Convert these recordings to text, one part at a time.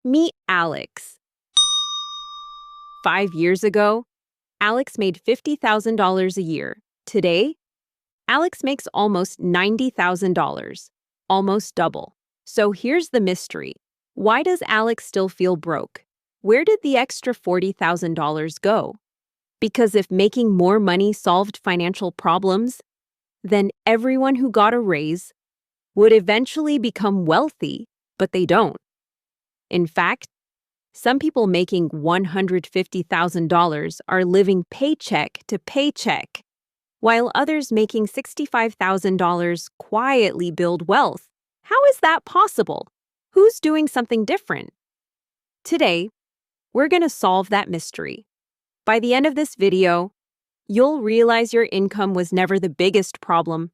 Meet Alex. 5 years ago, Alex made $50,000 a year. Today, Alex makes almost $90,000, almost double. So here's the mystery. Why does Alex still feel broke? Where did the extra $40,000 go? Because if making more money solved financial problems, then everyone who got a raise would eventually become wealthy, but they don't. In fact, some people making $150,000 are living paycheck to paycheck, while others making $65,000 quietly build wealth. How is that possible? Who's doing something different? Today, we're going to solve that mystery. By the end of this video, you'll realize your income was never the biggest problem.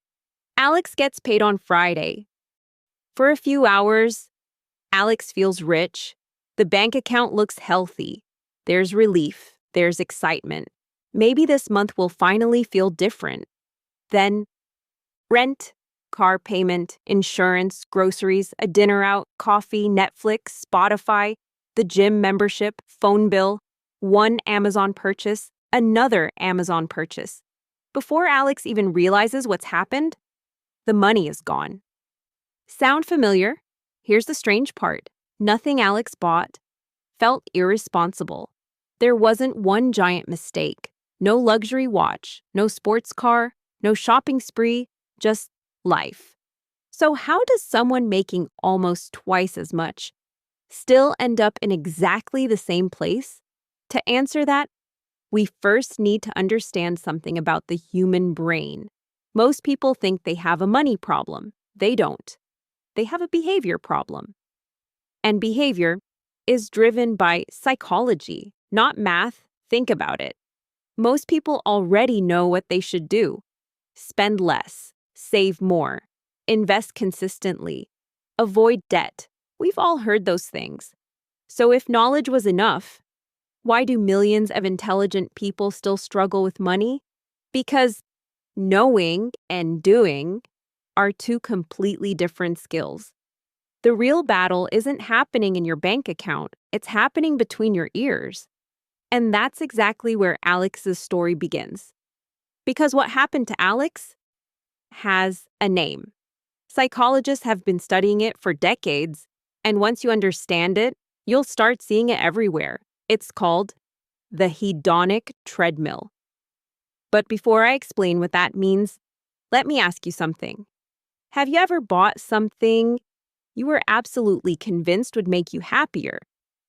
Alex gets paid on Friday. For a few hours, Alex feels rich. The bank account looks healthy. There's relief. There's excitement. Maybe this month will finally feel different. Then, rent, car payment, insurance, groceries, a dinner out, coffee, Netflix, Spotify, the gym membership, phone bill, one Amazon purchase, another Amazon purchase. Before Alex even realizes what's happened, the money is gone. Sound familiar? Here's the strange part. Nothing Alex bought felt irresponsible. There wasn't one giant mistake. No luxury watch, no sports car, no shopping spree, just life. So how does someone making almost twice as much still end up in exactly the same place? To answer that, we first need to understand something about the human brain. Most people think they have a money problem. They don't. They have a behavior problem. And behavior is driven by psychology, not math. Think about it. Most people already know what they should do. Spend less, save more, invest consistently, avoid debt. We've all heard those things. So if knowledge was enough, why do millions of intelligent people still struggle with money? Because knowing and doing are two completely different skills. The real battle isn't happening in your bank account, it's happening between your ears. And that's exactly where Alex's story begins. Because what happened to Alex has a name. Psychologists have been studying it for decades, and once you understand it, you'll start seeing it everywhere. It's called the Hedonic Treadmill. But before I explain what that means, let me ask you something. Have you ever bought something you were absolutely convinced would make you happier,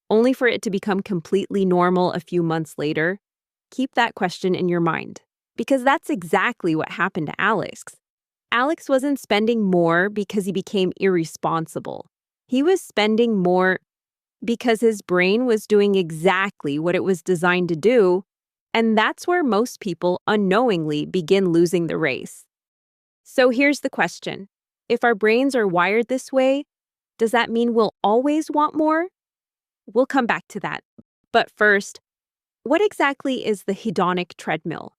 only for it to become completely normal a few months later? Keep that question in your mind, because that's exactly what happened to Alex. Alex wasn't spending more because he became irresponsible. He was spending more because his brain was doing exactly what it was designed to do, and that's where most people unknowingly begin losing the race. So here's the question. If our brains are wired this way, does that mean we'll always want more? We'll come back to that. But first, what exactly is the hedonic treadmill?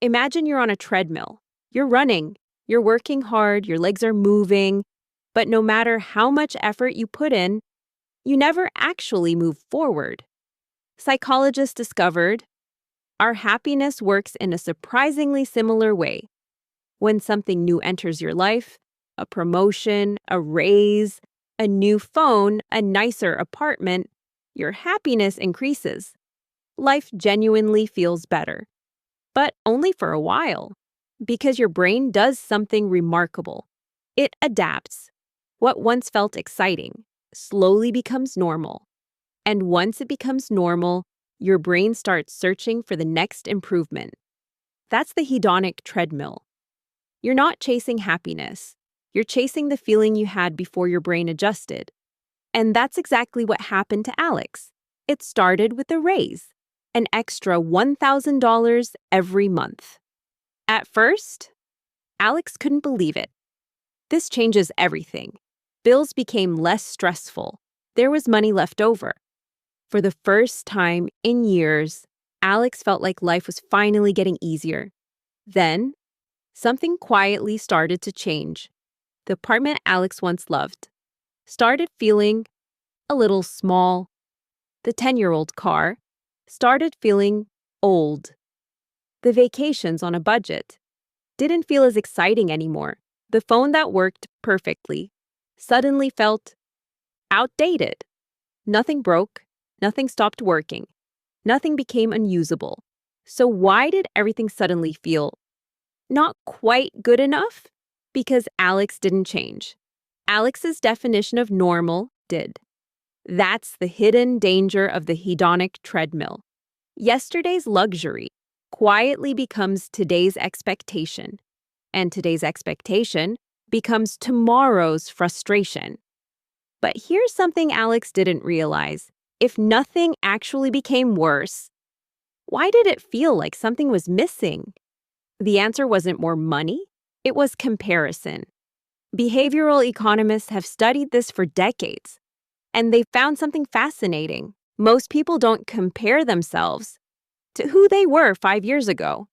Imagine you're on a treadmill. You're running, you're working hard, your legs are moving, but no matter how much effort you put in, you never actually move forward. Psychologists discovered our happiness works in a surprisingly similar way. When something new enters your life, a promotion, a raise, a new phone, a nicer apartment, your happiness increases. Life genuinely feels better. But only for a while, because your brain does something remarkable. It adapts. What once felt exciting slowly becomes normal. And once it becomes normal, your brain starts searching for the next improvement. That's the hedonic treadmill. You're not chasing happiness. You're chasing the feeling you had before your brain adjusted. And that's exactly what happened to Alex. It started with a raise, an extra $1,000 every month. At first, Alex couldn't believe it. This changes everything. Bills became less stressful. There was money left over. For the first time in years, Alex felt like life was finally getting easier. Then, something quietly started to change. The apartment Alex once loved started feeling a little small. The 10-year-old car started feeling old. The vacations on a budget didn't feel as exciting anymore. The phone that worked perfectly suddenly felt outdated. Nothing broke, nothing stopped working, nothing became unusable. So why did everything suddenly feel not quite good enough? Because Alex didn't change. Alex's definition of normal did. That's the hidden danger of the hedonic treadmill. Yesterday's luxury quietly becomes today's expectation, and today's expectation becomes tomorrow's frustration. But here's something Alex didn't realize. If nothing actually became worse, why did it feel like something was missing? The answer wasn't more money, it was comparison. Behavioral economists have studied this for decades, and they found something fascinating. Most people don't compare themselves to who they were 5 years ago.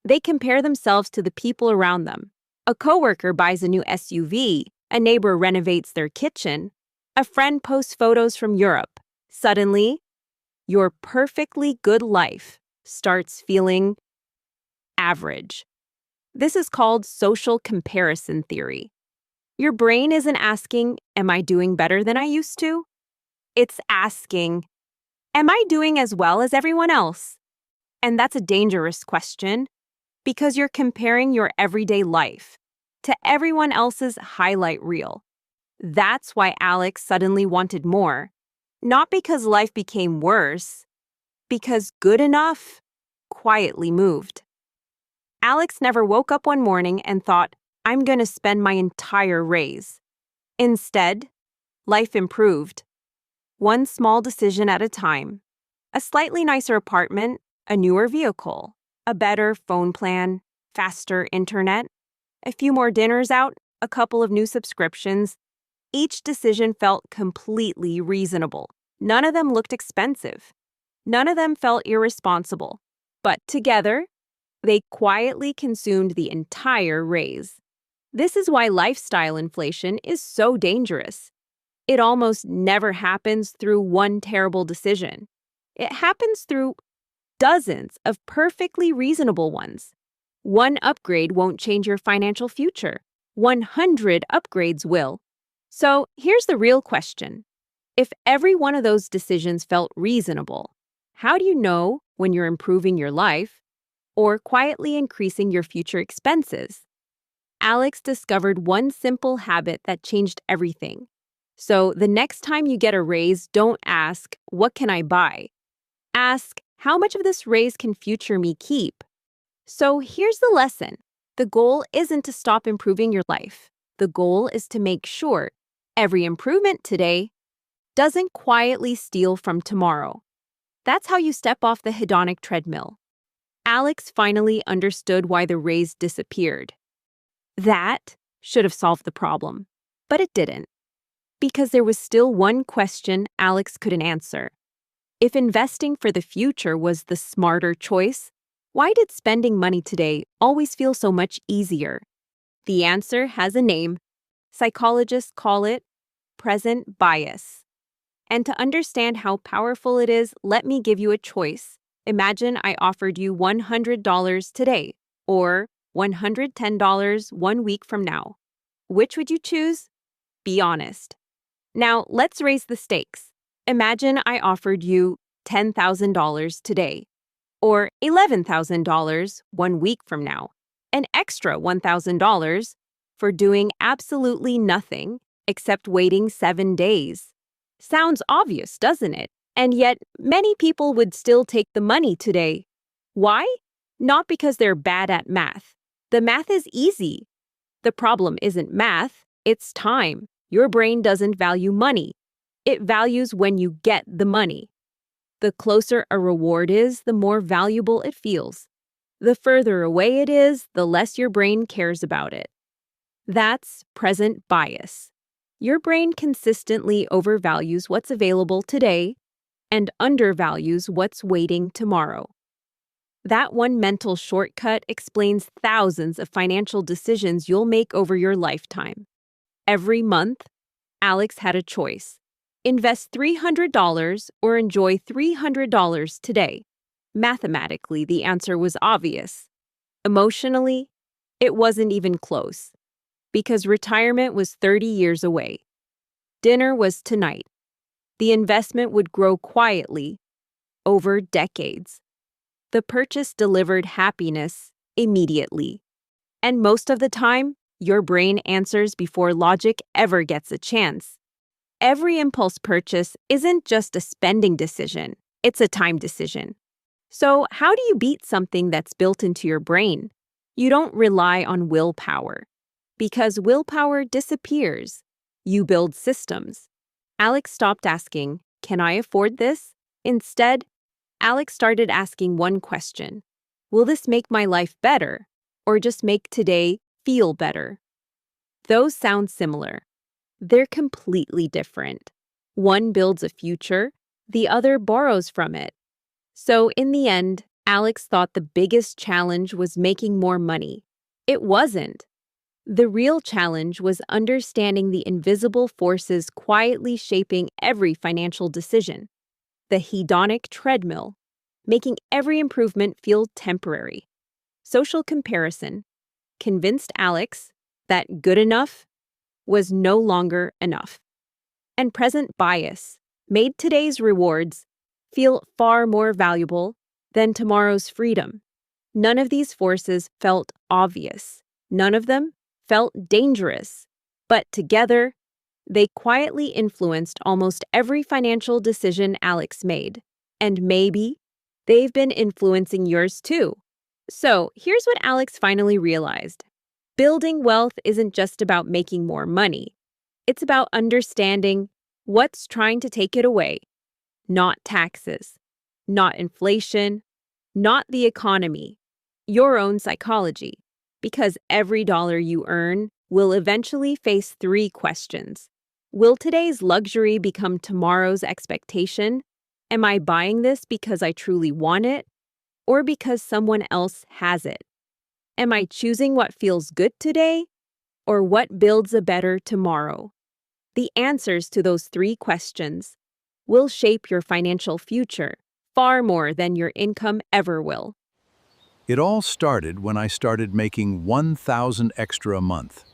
They compare themselves to the people around them. A coworker buys a new SUV, a neighbor renovates their kitchen, a friend posts photos from Europe. Suddenly, your perfectly good life starts feeling average. This is called social comparison theory. Your brain isn't asking, am I doing better than I used to? It's asking, am I doing as well as everyone else? And that's a dangerous question because you're comparing your everyday life to everyone else's highlight reel. That's why Alex suddenly wanted more. Not because life became worse, because good enough quietly moved. Alex never woke up one morning and thought, I'm going to spend my entire raise. Instead, life improved. One small decision at a time. A slightly nicer apartment, a newer vehicle, a better phone plan, faster internet, a few more dinners out, a couple of new subscriptions. Each decision felt completely reasonable. None of them looked expensive. None of them felt irresponsible. But together, they quietly consumed the entire raise. This is why lifestyle inflation is so dangerous. It almost never happens through one terrible decision. It happens through dozens of perfectly reasonable ones. One upgrade won't change your financial future. 100 upgrades will. So here's the real question. If every one of those decisions felt reasonable, how do you know when you're improving your life or quietly increasing your future expenses? Alex discovered one simple habit that changed everything. So the next time you get a raise, don't ask, what can I buy? Ask, how much of this raise can future me keep? So here's the lesson. The goal isn't to stop improving your life. The goal is to make sure every improvement today doesn't quietly steal from tomorrow. That's how you step off the hedonic treadmill. Alex finally understood why the raise disappeared. That should have solved the problem, but it didn't. Because there was still one question Alex couldn't answer. If investing for the future was the smarter choice, why did spending money today always feel so much easier? The answer has a name. Psychologists call it present bias. And to understand how powerful it is, let me give you a choice. Imagine I offered you $100 today, or $110 1 week from now. Which would you choose? Be honest. Now, let's raise the stakes. Imagine I offered you $10,000 today, or $11,000 1 week from now, an extra $1,000 for doing absolutely nothing except waiting 7 days. Sounds obvious, doesn't it? And yet, many people would still take the money today. Why? Not because they're bad at math. The math is easy. The problem isn't math, it's time. Your brain doesn't value money. It values when you get the money. The closer a reward is, the more valuable it feels. The further away it is, the less your brain cares about it. That's present bias. Your brain consistently overvalues what's available today and undervalues what's waiting tomorrow. That one mental shortcut explains thousands of financial decisions you'll make over your lifetime. Every month, Alex had a choice. Invest $300 or enjoy $300 today. Mathematically, the answer was obvious. Emotionally, it wasn't even close, because retirement was 30 years away. Dinner was tonight. The investment would grow quietly over decades. The purchase delivered happiness immediately. And most of the time, your brain answers before logic ever gets a chance. Every impulse purchase isn't just a spending decision, it's a time decision. So, how do you beat something that's built into your brain? You don't rely on willpower, because willpower disappears. You build systems. Alex stopped asking, "Can I afford this?" Instead, Alex started asking one question: will this make my life better, or just make today feel better? Those sound similar. They're completely different. One builds a future, the other borrows from it. So in the end, Alex thought the biggest challenge was making more money. It wasn't. The real challenge was understanding the invisible forces quietly shaping every financial decision. The hedonic treadmill, making every improvement feel temporary. Social comparison convinced Alex that good enough was no longer enough. And present bias made today's rewards feel far more valuable than tomorrow's freedom. None of these forces felt obvious. None of them felt dangerous. But together, they quietly influenced almost every financial decision Alex made. And maybe they've been influencing yours too. So here's what Alex finally realized. Building wealth isn't just about making more money. It's about understanding what's trying to take it away. Not taxes, not inflation, not the economy, your own psychology. Because every dollar you earn will eventually face three questions. Will today's luxury become tomorrow's expectation? Am I buying this because I truly want it, or because someone else has it? Am I choosing what feels good today, or what builds a better tomorrow? The answers to those three questions will shape your financial future far more than your income ever will. It all started when I started making 1,000 extra a month.